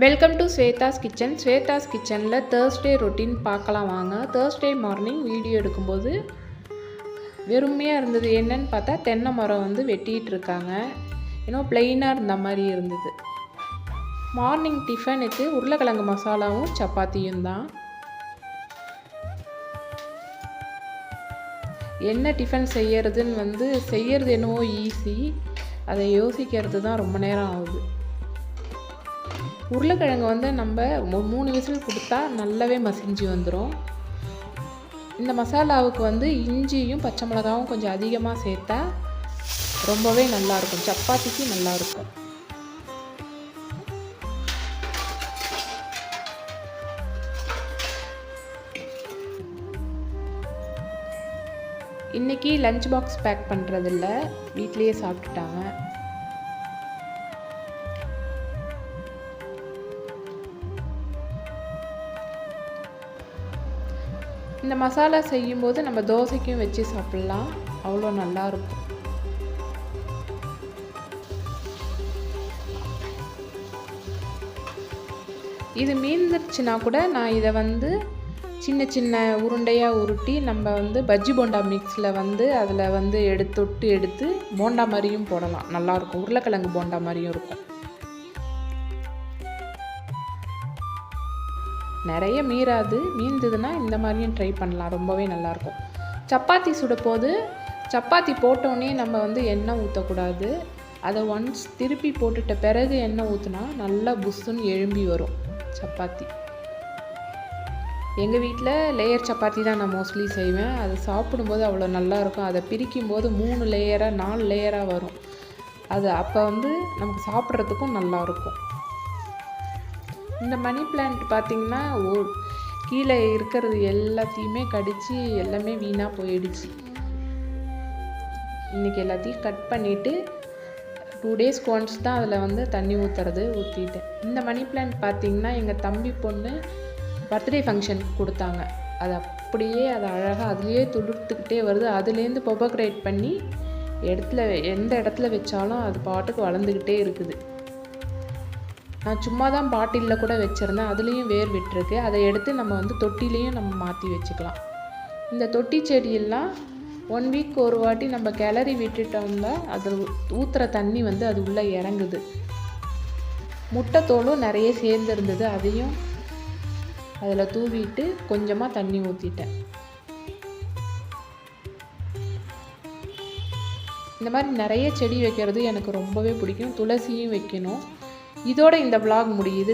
Welcome to Swetha's kitchen. Swetha's கிச்சனில் Thursday routine பார்க்கலாம் வாங்க. தேர்ஸ்டே மார்னிங் வீடியோ எடுக்கும்போது வெறுமையாக இருந்தது. என்னன்னு பார்த்தா தென்னை மரம் வந்து வெட்டிகிட்டு இருக்காங்க. ஏன்னா பிளெயினாக இருந்த மாதிரி இருந்தது. மார்னிங் டிஃபனுக்கு உருளைக்கிழங்கு மசாலாவும் சப்பாத்தியும் தான். என்ன டிஃபன் செய்யறதுன்னு செய்யறது என்னவோ ஈஸி, அதை யோசிக்கிறது தான் ரொம்ப நேரம் ஆகுது. உருளைக்கிழங்கு நம்ம 3 விசில் கொடுத்தா நல்லாவே மசிஞ்சு வந்துடும். இந்த மசாலாவுக்கு இஞ்சியும் பச்சை மிளகாவும் கொஞ்சம் அதிகமாக சேர்த்தா ரொம்பவே நல்லாயிருக்கும், சப்பாத்திக்கு நல்லாயிருக்கும். இன்றைக்கி லஞ்ச் பாக்ஸ் பேக் பண்ணுறதில்ல, வீட்லேயே சாப்பிட்டுட்டாங்க. இந்த மசாலா செய்யும்போது நம்ம தோசைக்கும் வச்சு சாப்பிட்லாம், அவ்வளோ நல்லாயிருக்கும். இது மீந்துருச்சுன்னா கூட நான் இதை சின்ன சின்ன உருண்டையாக உருட்டி நம்ம பஜ்ஜி போண்டா மிக்ஸில் அதில் எடுத்து போண்டா மாதிரியும் போடலாம், நல்லாயிருக்கும். உருளைக்கிழங்கு போண்டா மாதிரியும் இருக்கும். நிறைய மீந்ததுன்னா இந்த மாதிரியும் ட்ரை பண்ணலாம், ரொம்பவே நல்லாயிருக்கும். சப்பாத்தி சுடும்போது சப்பாத்தி போட்டோன்னே நம்ம எண்ணெய் ஊற்றக்கூடாது. அதை ஒன்ஸ் திருப்பி போட்டுட்ட பிறகு எண்ணெய் ஊற்றினா நல்லா புஷ்ஷுன்னு எழும்பி வரும் சப்பாத்தி. எங்கள் வீட்டில் லேயர் சப்பாத்தி தான் நான் மோஸ்ட்லி செய்வேன். அது சாப்பிடும்போது அவ்வளோ நல்லாயிருக்கும். அதை பிரிக்கும்போது 3 லேயராக 4 லேயராக வரும். அது அப்போ நமக்கு சாப்பிட்றதுக்கும் நல்லாயிருக்கும். இந்த மணி பிளான்ட் பார்த்திங்கன்னா கீழே இருக்கிறது எல்லாத்தையுமே கடித்து எல்லாமே வீணாக போயிடுச்சு. இன்றைக்கி எல்லாத்தையும் கட் பண்ணிவிட்டு 2 டேஸ்க்கு ஒன்ஸ் தான் அதில் தண்ணி ஊற்றிட்டேன். இந்த மணி பிளான்ட் பார்த்திங்கன்னா எங்கள் தம்பி பொண்ணு பர்த்டே ஃபங்க்ஷனுக்கு கொடுத்தாங்க. அது அப்படியே அது அழகாக அதுலேயே துளிர்த்துக்கிட்டே வருது. அதுலேருந்து பொபக்ரேட் பண்ணி எந்த இடத்துல வச்சாலும் அது பாட்டுக்கு வளர்ந்துக்கிட்டே இருக்குது. நான் சும்மா தான் பாட்டிலில் கூட வச்சுருந்தேன், அதுலேயும் வேர் விட்டுருக்கு. அதை எடுத்து நம்ம தொட்டிலையும் நம்ம மாற்றி வச்சுக்கலாம். இந்த தொட்டி செடியெல்லாம் 1 வீக் ஒரு வாட்டி நம்ம கிளறி விட்டுட்டோம்னா அது ஊற்றுற தண்ணி அது உள்ளே இறங்குது. முட்டைத்தோலும் நிறைய சேர்ந்துருந்தது, அதையும் அதில் தூவிட்டு கொஞ்சமாக தண்ணி ஊற்றிட்டேன். இந்த மாதிரி நிறைய செடி வைக்கிறது எனக்கு ரொம்பவே பிடிக்கும். துளசியும் வைக்கணும். இதோட இந்த vlog முடியுது.